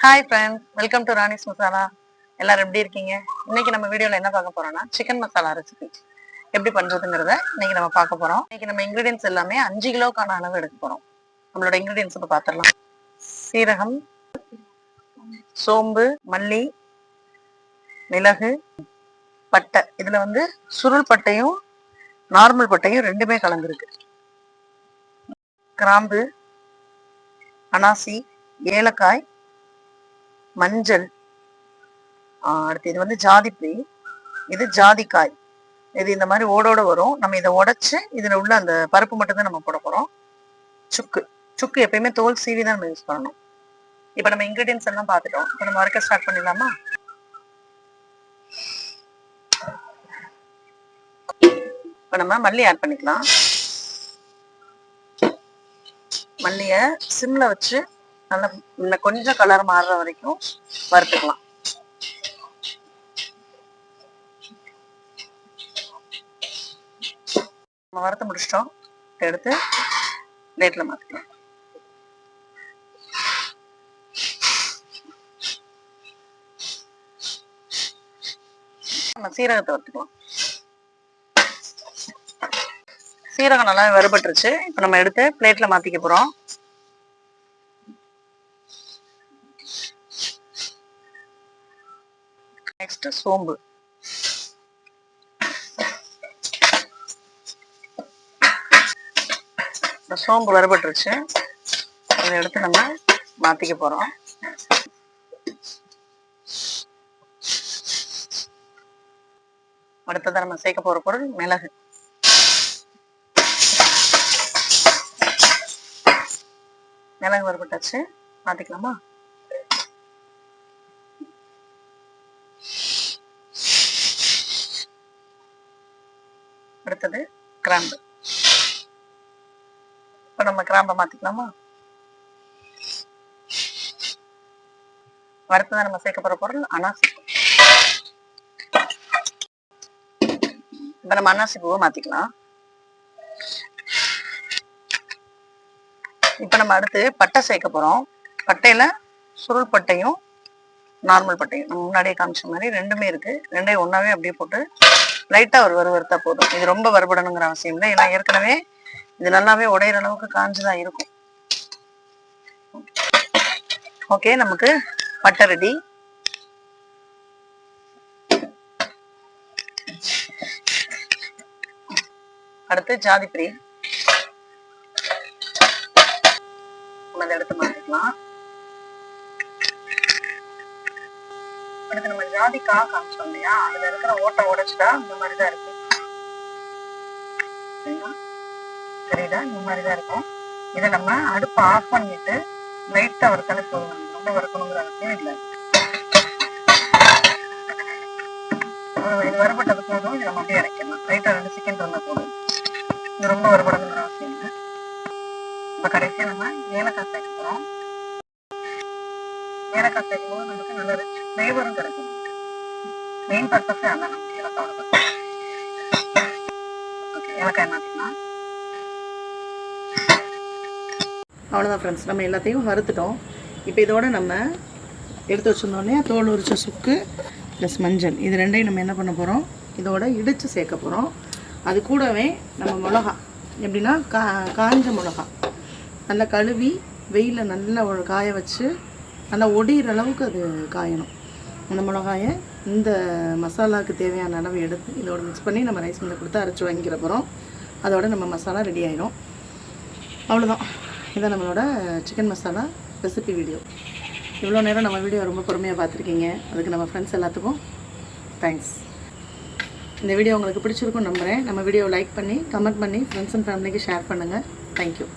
Hi friends, welcome to Rani's masala. எல்லாரும் எப்படி இருக்கீங்க? இன்னைக்கு நம்ம வீடியோவில் என்ன பார்க்க போறோம்னா சிக்கன் மசாலா ரெசிபி எப்படி பண்றதுங்கிறத இன்னைக்கு நம்ம பார்க்க போறோம். இன்னைக்கு நம்ம இன்கிரீடியன்ஸ் எல்லாமே 5 கிலோக்கான அளவு எடுக்க போறோம். நம்மளோட இன்கிரீடியன்ஸ் இப்போ பார்த்துடலாம். சீரகம், சோம்பு, மல்லி, மிளகு, பட்டை. இதுல வந்து சுருள் பட்டையும் நார்மல் பட்டையும் ரெண்டுமே கலந்துருக்கு. கிராம்பு, அனாசி, ஏலக்காய், மஞ்சள், அடுத்து இது வந்து ஜாதிப்பூ, இது ஜாதிக்காய். இது இந்த மாதிரி ஓடோட வரும். நம்ம இதை உடைச்சு இதுல உள்ள அந்த பருப்பு மட்டும் தான் நம்ம போட போறோம். சுக்கு சுக்கு எப்பயுமே தோல் சீவி தான் நம்ம யூஸ் பண்ணணும். இப்ப நம்ம இன்கிரீடியன்ஸ் எல்லாம் பார்த்துட்டோம். இப்ப நம்ம வறுக்க ஸ்டார்ட் பண்ணிடலாமா? இப்ப நம்ம மல்லி ஆட் பண்ணிக்கலாம். மல்லிய சிம்ல வச்சு நல்லா கொஞ்சம் கலர் மாறுற வரைக்கும் வறுத்துக்கலாம். நம்ம வறுத்து முடிச்சிட்டோம். எடுத்து பிளேட்ல மாத்திக்கலாம். நம்ம சீரகத்தை வறுத்துக்கலாம். சீரகம் நல்லா வறுபட்டுருச்சு. இப்ப நம்ம எடுத்து பிளேட்ல மாத்திக்க போறோம். நெக்ஸ்ட் சோம்பு. சோம்பு வறுபட்டுருச்சு. இதை எடுத்து நம்ம மாத்திக்க போறோம். அடுத்ததான் நம்ம சேர்க்க போற பொருள் மிளகு. மிளகு வறுபட்டாச்சு, மாத்திக்கலாமா? அடுத்தது கிராம்பு. இப்ப நம்ம கிராம்பை மாத்திக்கலாமா? அடுத்ததான் நம்ம சேர்க்க போற பொருள் அனாசி. இப்ப நம்ம அனாசி பூவை மாத்திக்கலாம். இப்ப நம்ம அடுத்து பட்டை சேர்க்க போறோம். பட்டையில சுருள் பட்டையும் நார்மல் பட்டையும் நம்ம முன்னாடியே காமிச்ச மாதிரி ரெண்டுமே இருக்கு. ரெண்டையும் ஒன்னாவே அப்படியே போட்டு லைட்டா ஒரு வறுத்தா போதும். இது ரொம்ப வறுபடணுங்கிற அவசியம் இல்லை. ஏன்னா ஏற்கனவே இது நல்லாவே உடையிற அளவுக்கு காஞ்சுதான் இருக்கும். ஓகே, நமக்கு பட்டை ரெடி. அடுத்து ஜாதிப்பூ. நம்ம இதை எடுத்து மாத்திக்கலாம். அடுத்து நம்ம ஜாதிக்காய் காமிச்சோம் இல்லையா, அதுல இருக்கிற ஓட்டை உடைச்சிட்டா இந்த மாதிரிதான் இருக்கும். சரிதா? இந்த மாதிரிதான் இருக்கும். இதை நம்ம அடுப்பை ஆஃப் பண்ணிட்டு லைட்டா வறுத்தாலே போதும். ரொம்ப வறுக்கணுங்கிற அவசியம் இல்லை. இது வறுபட்டது போதும். இதை நம்ம அப்படியே இறக்கலாம். லைட்டா 2 செகண்ட் வந்தா போதும். இது ரொம்ப வறுபடணுங்கிற அவசியம் இல்லை. இப்ப கடைசியா நம்ம ஏலக்காய் சேர்க்க போறோம். ஏலக்காய் சேர்க்கும் போது நமக்கு நல்ல ரிச் ஃபிளேவரும் கிடைக்கும். மெயின் பர்பஸே அதான் நமக்கு ஏலக்காயோட பர்பஸ். ஓகே, ஏலக்காய் மாத்திக்கலாம். அவ்வளோதான் ஃப்ரெண்ட்ஸ், நம்ம எல்லாத்தையும் வறுத்துட்டோம். இப்போ இதோட நம்ம எடுத்து வச்சுருந்தோடனே தோல் உரிச்ச சுக்கு ப்ளஸ் மஞ்சள், இது ரெண்டையும் நம்ம என்ன பண்ண போகிறோம், இதோட இடித்து சேர்க்க போகிறோம். அது கூடவே நம்ம மிளகா, எப்படின்னா காஞ்ச மிளகா நல்லா கழுவி வெயிலில் நல்லா காய வச்சு நல்லா ஒடிகிற அளவுக்கு அது காயணும். அந்த மிளகாயை இந்த மசாலாவுக்கு தேவையான அளவு எடுத்து இதோட மிக்ஸ் பண்ணி நம்ம ரைஸ் மில்லில் கொடுத்து அரைச்சி வாங்கிக்கிற போகிறோம். அதோட நம்ம மசாலா ரெடி ஆகிடும். அவ்வளோதான். இதை நம்மளோட சிக்கன் மசாலா ரெசிபி வீடியோ. இவ்வளோ நேரம் நம்ம வீடியோ ரொம்ப பொறுமையாக பார்த்துருக்கீங்க. அதுக்கு நம்ம ஃப்ரெண்ட்ஸ் எல்லாத்துக்கும் தேங்க்ஸ். இந்த வீடியோ உங்களுக்கு பிடிச்சிருக்கும் நம்புகிறேன். நம்ம வீடியோ லைக் பண்ணி கமெண்ட் பண்ணி ஃப்ரெண்ட்ஸ் அண்ட் ஃபேமிலிக்கு ஷேர் பண்ணுங்கள். தேங்க்யூ.